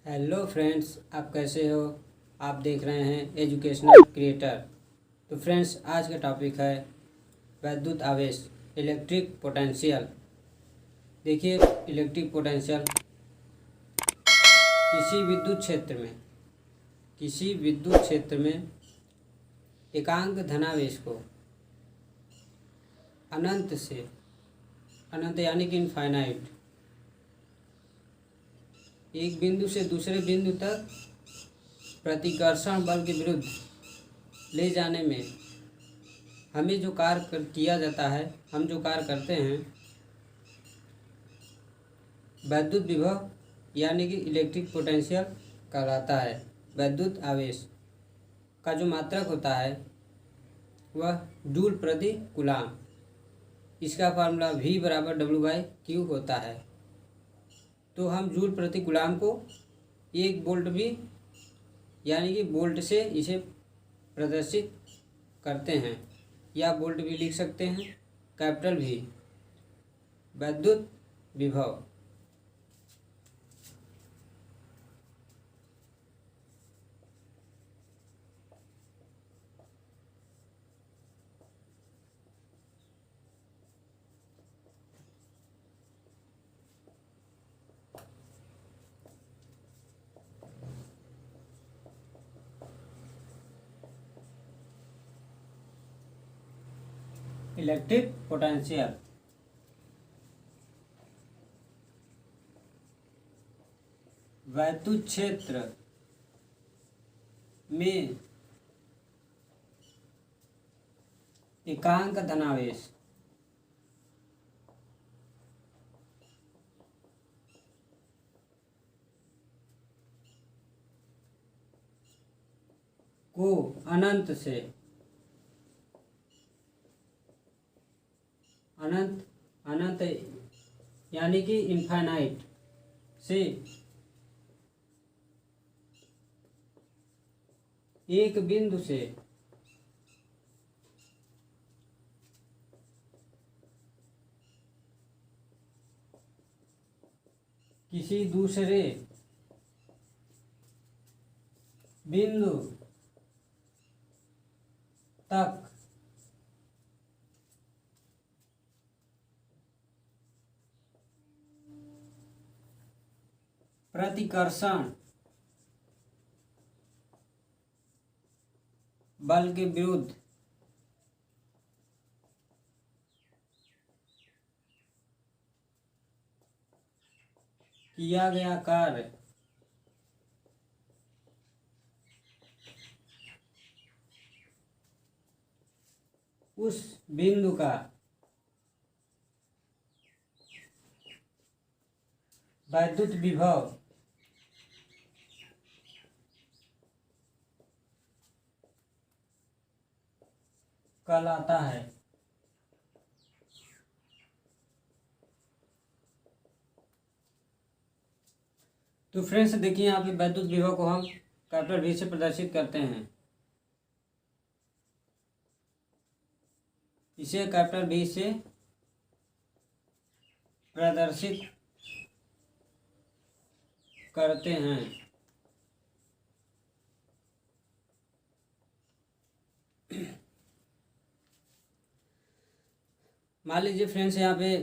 Hello friends, आप कैसे हो। आप देख रहे हैं एजुकेशनल क्रिएटर। तो फ्रेंड्स, आज का टॉपिक है वैद्युत आवेश, इलेक्ट्रिक पोटेंशियल। देखिए, इलेक्ट्रिक पोटेंशियल किसी विद्युत क्षेत्र में एकांक धनावेश को अनंत से अनंत यानी कि इनफाइनाइट एक बिंदु से दूसरे बिंदु तक प्रतिकर्षण बल के विरुद्ध ले जाने में हमें जो कार्य किया जाता है, हम जो कार्य करते हैं, वैद्युत विभव यानी कि इलेक्ट्रिक पोटेंशियल कहलाता है। वैद्युत आवेश का जो मात्रक होता है वह जूल प्रति कूलाम। इसका फार्मूला V बराबर W/Q होता है। तो हम जूल प्रति कूलाम को 1 वोल्ट भी यानी कि वोल्ट से इसे प्रदर्शित करते हैं, या वोल्ट भी लिख सकते हैं, कैपिटल V वैद्युत विभव। इलेक्ट्रिक पोटेंशियल वैद्युत क्षेत्र में एकांक धनावेश को अनंत यानी कि इनफाइनाइट से एक बिंदु से किसी दूसरे बिंदु तक प्रतिकर्षण बल के विरुद्ध किया गया कार्य उस बिंदु का वैद्युत विभव कहलाता है। तो फ्रेंड्स, देखिए, यहाँ पे वैद्युत विभव को हम कैपिटल V से प्रदर्शित करते हैं। इसे कैपिटल V से प्रदर्शित करते हैं। मान लीजिए फ्रेंड्स, यहाँ पे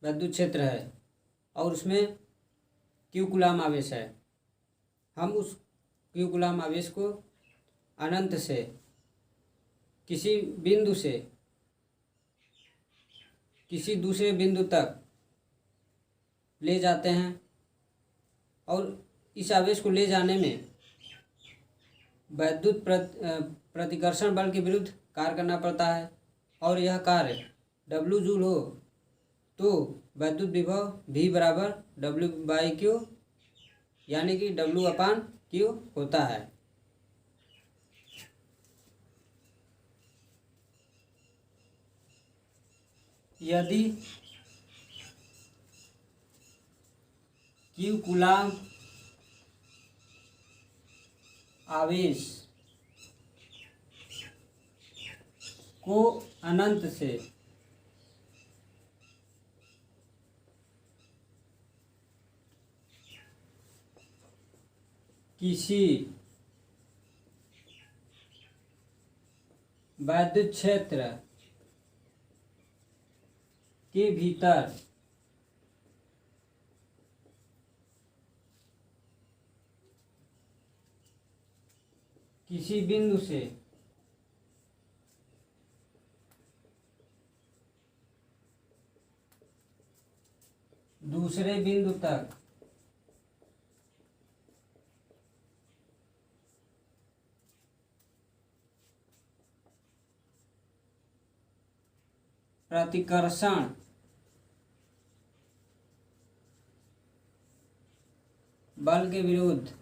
वैद्युत क्षेत्र है और उसमें Q कूलाम आवेश है। हम उस Q कूलाम आवेश को अनंत से किसी बिंदु से किसी दूसरे बिंदु तक ले जाते हैं, और इस आवेश को ले जाने में वैद्युत प्रतिकर्षण बल के विरुद्ध कार्य करना पड़ता है, और यह कार्य W जूल हो तो वैद्युत विभव V बराबर W/Q यानी कि W/Q होता है। यदि Q कूलाम आवेश को अनंत से किसी विद्युत क्षेत्र के भीतर किसी बिंदु से दूसरे बिंदु तक प्रतिकर्षण बल के विरुद्ध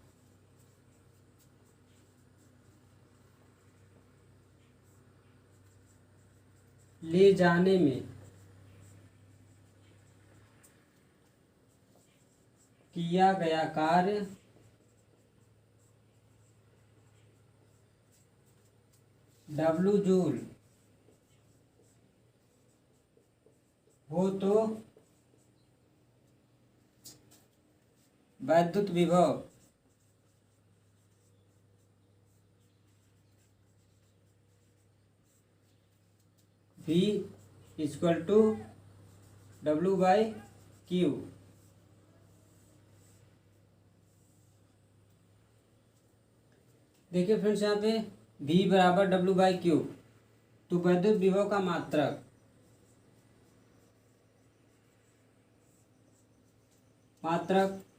ले जाने में किया गया कार्य W जूल हो तो विद्युत विभव V इक्वल टू W/Q। देखिए फ्रेंड्स, यहाँ पे V बराबर W/Q, तो विद्युत विभव का मात्रक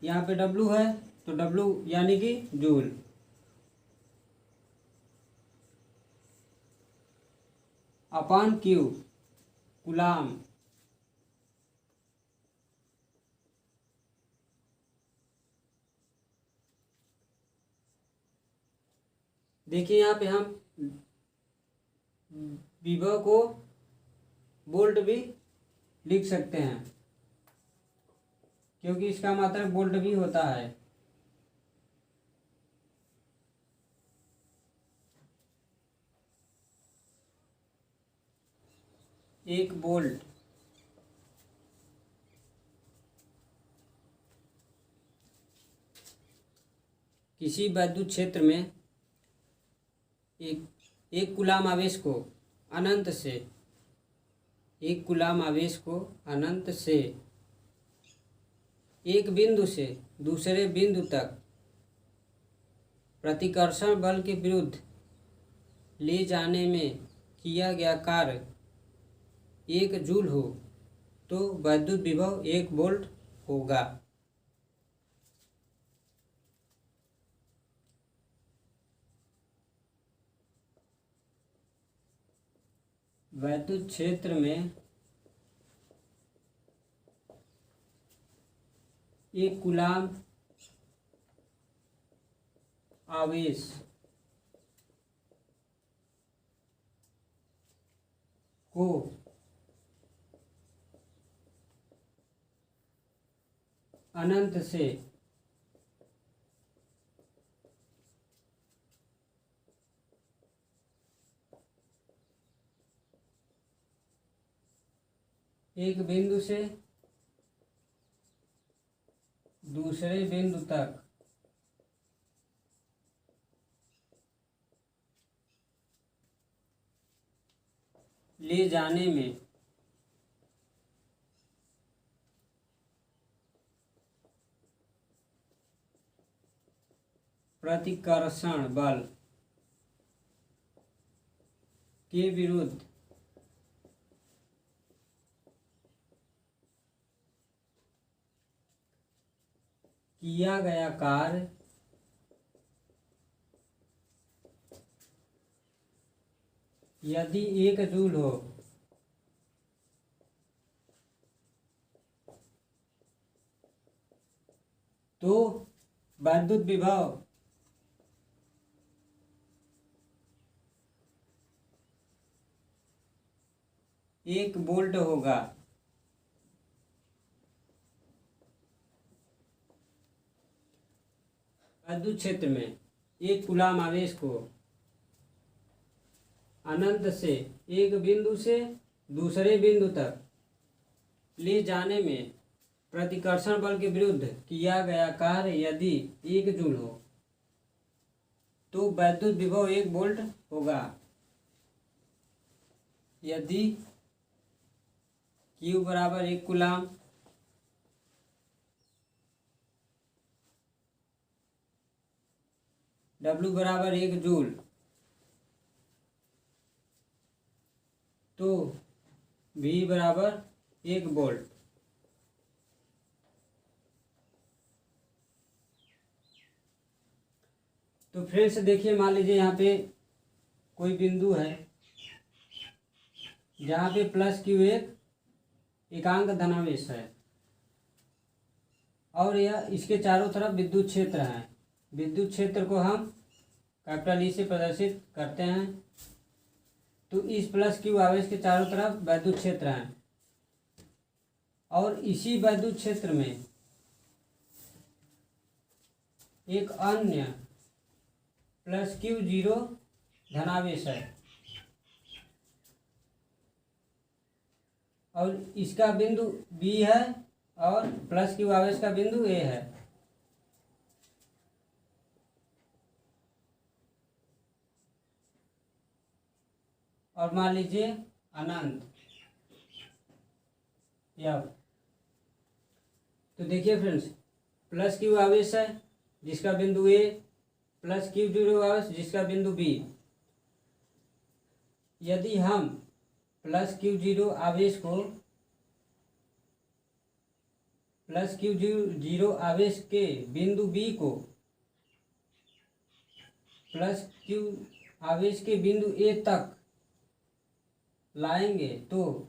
यहाँ पे W है, तो W यानी कि जूल, अपॉन Q कूलाम। देखिए यहाँ पे हम विभव को वोल्ट भी लिख सकते हैं, क्योंकि इसका मात्रक वोल्ट भी होता है। एक वोल्ट किसी विद्युत क्षेत्र में एक कूलाम आवेश को अनंत से एक बिंदु से दूसरे बिंदु तक प्रतिकर्षण बल के विरुद्ध ले जाने में किया गया कार्य 1 जूल हो तो विद्युत विभव 1 वोल्ट होगा। विद्युत क्षेत्र में एक कूलाम आवेश को अनंत से एक बिंदु से दूसरे बिंदु तक ले जाने में प्रतिकर्षण बल के विरुद्ध किया गया कार्य यदि 1 जूल हो तो विद्युत विभव 1 वोल्ट होगा। विद्युत क्षेत्र में एक कूलाम आवेश को अनंत से एक बिंदु से दूसरे बिंदु तक ले जाने में प्रतिकर्षण बल के विरुद्ध किया गया कार्य यदि 1 जूल हो तो वैद्युत विभव 1 वोल्ट होगा। यदि Q बराबर 1 कूलाम, W बराबर 1 जूल, तो V बराबर 1 वोल्ट। तो फ्रेंड्स देखिए, मान लीजिए यहाँ पे कोई बिंदु है जहाँ पे प्लस Q एक एकांक धनावेश है और यह इसके चारों तरफ विद्युत क्षेत्र है। विद्युत क्षेत्र को हम कैपिटल ई से प्रदर्शित करते हैं। तो इस प्लस Q आवेश के चारों तरफ वैद्युत क्षेत्र हैं और इसी वैद्युत क्षेत्र में एक अन्य प्लस Q 0 धनावेश है और इसका बिंदु B है और प्लस Q आवेश का बिंदु A है। और मान लीजिए अनंत या, तो देखिए फ्रेंड्स, प्लस Q आवेश है जिसका बिंदु A, प्लस Q 0 आवेश जिसका बिंदु B। यदि हम प्लस Q 0 आवेश को, प्लस Q 0 आवेश के बिंदु B को प्लस Q आवेश के बिंदु A तक लाएंगे तो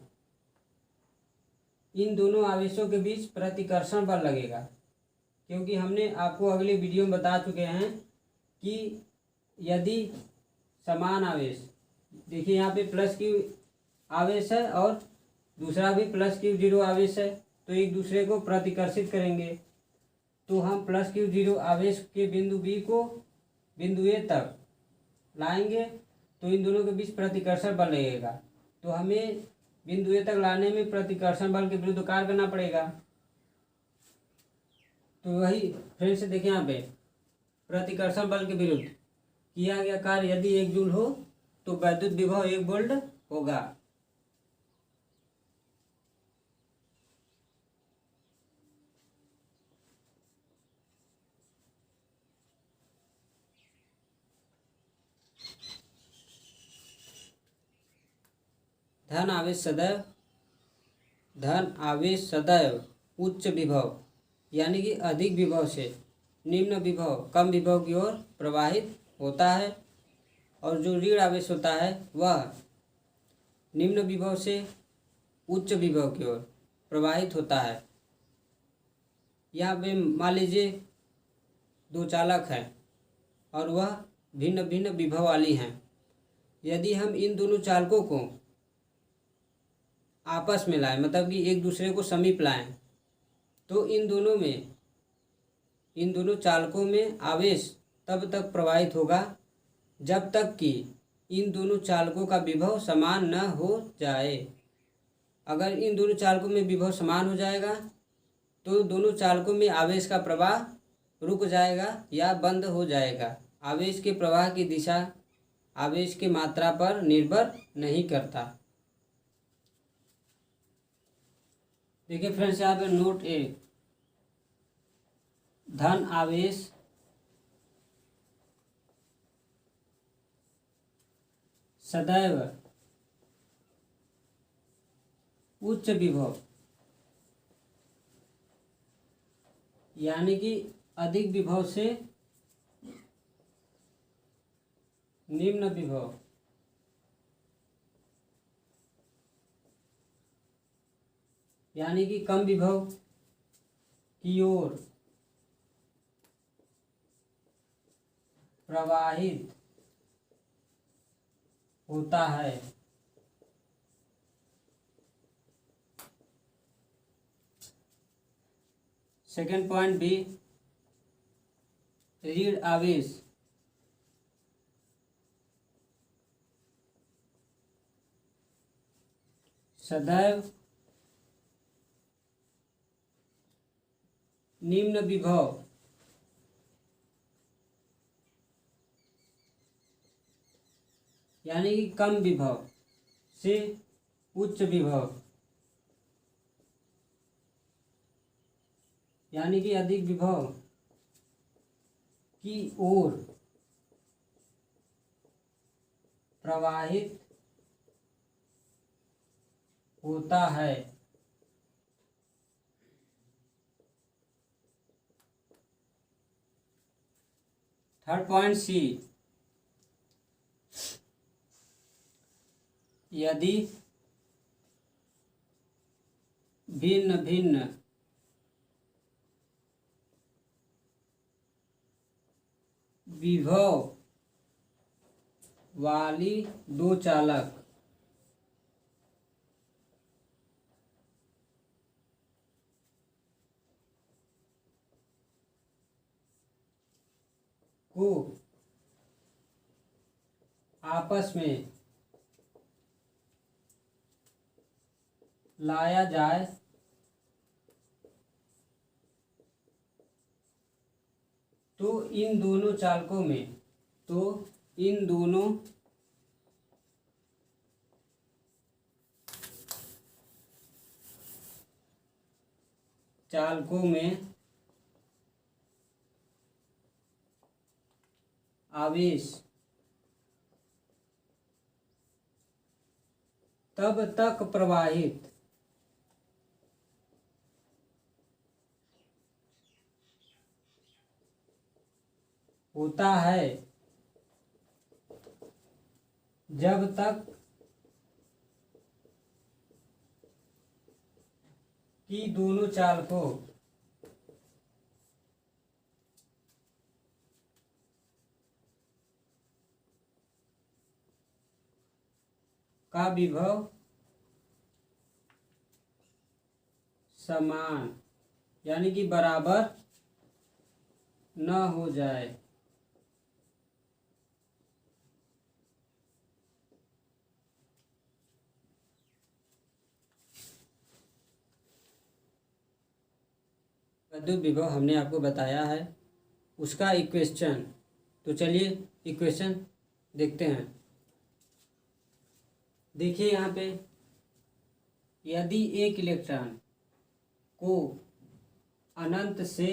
इन दोनों आवेशों के बीच प्रतिकर्षण बल लगेगा। क्योंकि हमने आपको अगले वीडियो में बता चुके हैं कि यदि समान आवेश, देखिए यहाँ पे प्लस Q आवेश है और दूसरा भी प्लस Q 0 आवेश है, तो एक दूसरे को प्रतिकर्षित करेंगे। तो हम प्लस Q 0 आवेश के बिंदु B को बिंदु A तक लाएंगे तो इन दोनों के बीच प्रतिकर्षण बल लगेगा। तो हमें बिंदु A तक लाने में प्रतिकर्षण बल के विरुद्ध कार्य करना पड़ेगा। तो वही फ्रेंड्स देखिए, यहाँ पे प्रतिकर्षण बल के विरुद्ध किया गया कार्य यदि 1 जूल हो तो वैद्युत विभव 1 वोल्ट होगा। धन आवेश सदैव उच्च विभव यानी कि अधिक विभव से निम्न विभव कम विभव की ओर प्रवाहित होता है और जो ऋण आवेश होता है वह निम्न विभव से उच्च विभव की ओर प्रवाहित होता है। यहाँ पे मान लीजिए 2 चालक हैं और वह भिन्न भिन्न विभव वाली हैं। यदि हम इन दोनों चालकों को आपस में लाएं, मतलब कि एक दूसरे को समीप लाएं, तो इन दोनों चालकों में आवेश तब तक प्रवाहित होगा जब तक कि इन दोनों चालकों का विभव समान न हो जाए। अगर इन दोनों चालकों में विभव समान हो जाएगा तो दोनों चालकों में आवेश का प्रवाह रुक जाएगा या बंद हो जाएगा। आवेश के प्रवाह की दिशा आवेश की मात्रा पर निर्भर नहीं करता। देखिए फ्रेंड्स, यहाँ पे नोट 1, धन आवेश सदैव उच्च विभव यानी कि अधिक विभव से निम्न विभव यानी कि कम विभव की ओर प्रवाहित होता है। सेकेंड पॉइंट बी, ऋण आवेश सदैव निम्न विभव यानी कि कम विभव से उच्च विभव यानी कि अधिक विभव की ओर प्रवाहित होता है। थर्ड पॉइंट सी, यदि भिन्न भिन्न विभव वाली दो चालक को आपस में लाया जाए तो इन दोनों चालकों में आवेश तब तक प्रवाहित होता है जब तक कि दोनों चालकों का विभव समान यानी कि बराबर न हो जाए। विद्युत विभव हमने आपको बताया है, उसका इक्वेशन, तो चलिए इक्वेशन देखते हैं। देखिए यहाँ पे, यदि एक इलेक्ट्रॉन को अनंत से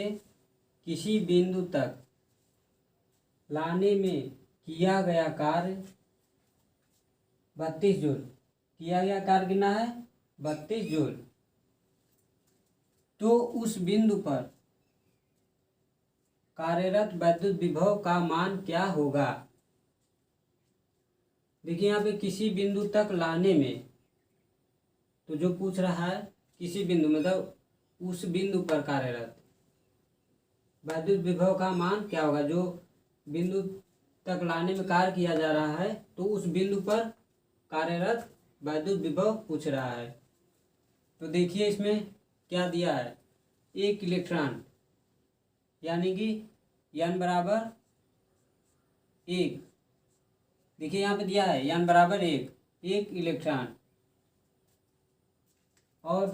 किसी बिंदु तक लाने में किया गया कार्य 32 जूल, किया गया कार्य कितना है 32 जूल, तो उस बिंदु पर कार्यरत वैद्युत विभव का मान क्या होगा। देखिए यहाँ पे किसी बिंदु तक लाने में, तो जो पूछ रहा है किसी बिंदु मतलब उस बिंदु पर कार्यरत वैद्युत विभव का मान क्या होगा। जो बिंदु तक लाने में कार्य किया जा रहा है तो उस बिंदु पर कार्यरत वैद्युत विभव पूछ रहा है। तो देखिए इसमें क्या दिया है, एक इलेक्ट्रॉन यानी कि n बराबर 1, देखिए यहाँ पे दिया है n बराबर 1, एक इलेक्ट्रॉन, और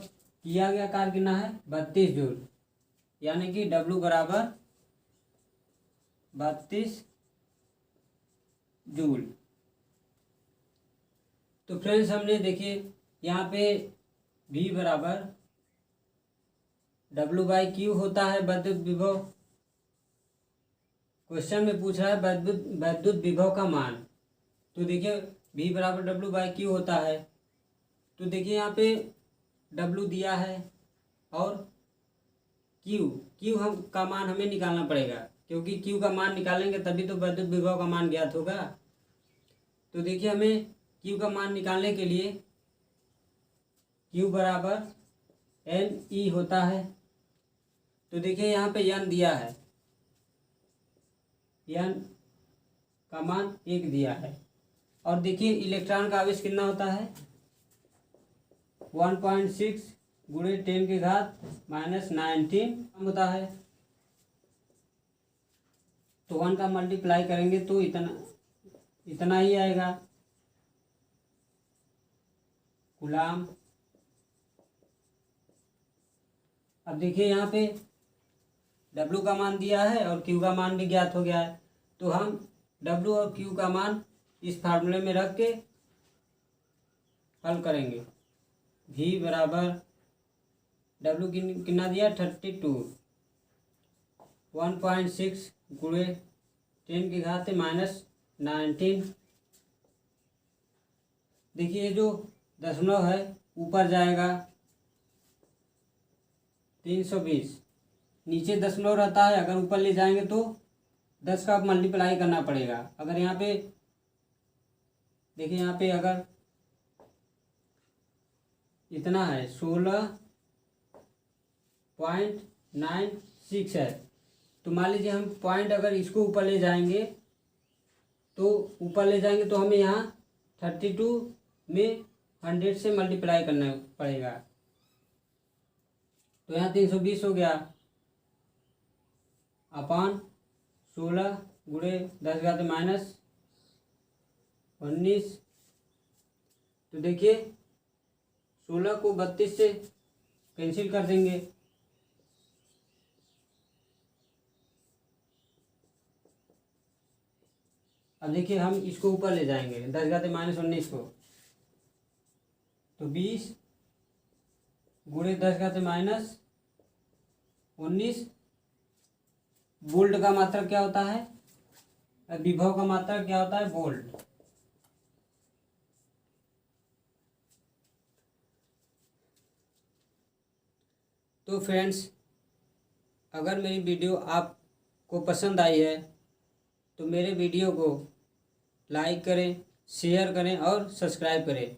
किया गया कार्य कितना है 32 जूल, यानी कि W बराबर 32 जूल। तो फ्रेंड्स हमने देखिए यहाँ पे V बराबर W/Q होता है वैद्युत विभव। क्वेश्चन में पूछ रहा है वैद्युत विभव का मान, तो देखिए V बराबर W/Q होता है। तो देखिए यहाँ पे W दिया है और Q हम का मान हमें निकालना पड़ेगा, क्योंकि Q का मान निकालेंगे तभी तो वैद्युत विभव का मान ज्ञात होगा। तो देखिए हमें Q का मान निकालने के लिए Q बराबर NE होता है। तो देखिए यहाँ पे n दिया है, n का मान 1 दिया है, और देखिए इलेक्ट्रॉन का आवेश कितना होता है 1.6 गुणे 10 की घात -19 होता है। तो 1 का मल्टीप्लाई करेंगे तो इतना ही आएगा कूलाम। अब देखिए यहाँ पे W का मान दिया है और Q का मान भी ज्ञात हो गया है, तो हम W और Q का मान इस फार्मूले में रख के हल करेंगे। v बराबर W कितना दिया 32, 1.6 गुणे 10 की घात -19। देखिए जो दशमलव है ऊपर जाएगा 320, नीचे दशमलव रहता है, अगर ऊपर ले जाएंगे तो 10 का मल्टीप्लाई करना पड़ेगा। अगर यहाँ पे देखिए, यहाँ पे अगर इतना है 16.96 है, तो मान लीजिए हम पॉइंट अगर इसको ऊपर ले जाएंगे तो हमें यहाँ 32 में 100 से मल्टीप्लाई करना पड़ेगा। तो यहाँ 320 हो गया अपान 16 गुणे 10 घात -19। तो देखिए 16 को 32 से कैंसिल कर देंगे। अब देखिए हम इसको ऊपर ले जाएंगे 10 घात -19 को, तो 20 गुणे 10 घात -19। वोल्ट का मात्रक क्या होता है, विभव का मात्रक क्या होता है, वोल्ट। तो फ्रेंड्स, अगर मेरी वीडियो आपको पसंद आई है तो मेरे वीडियो को लाइक करें, शेयर करें और सब्सक्राइब करें।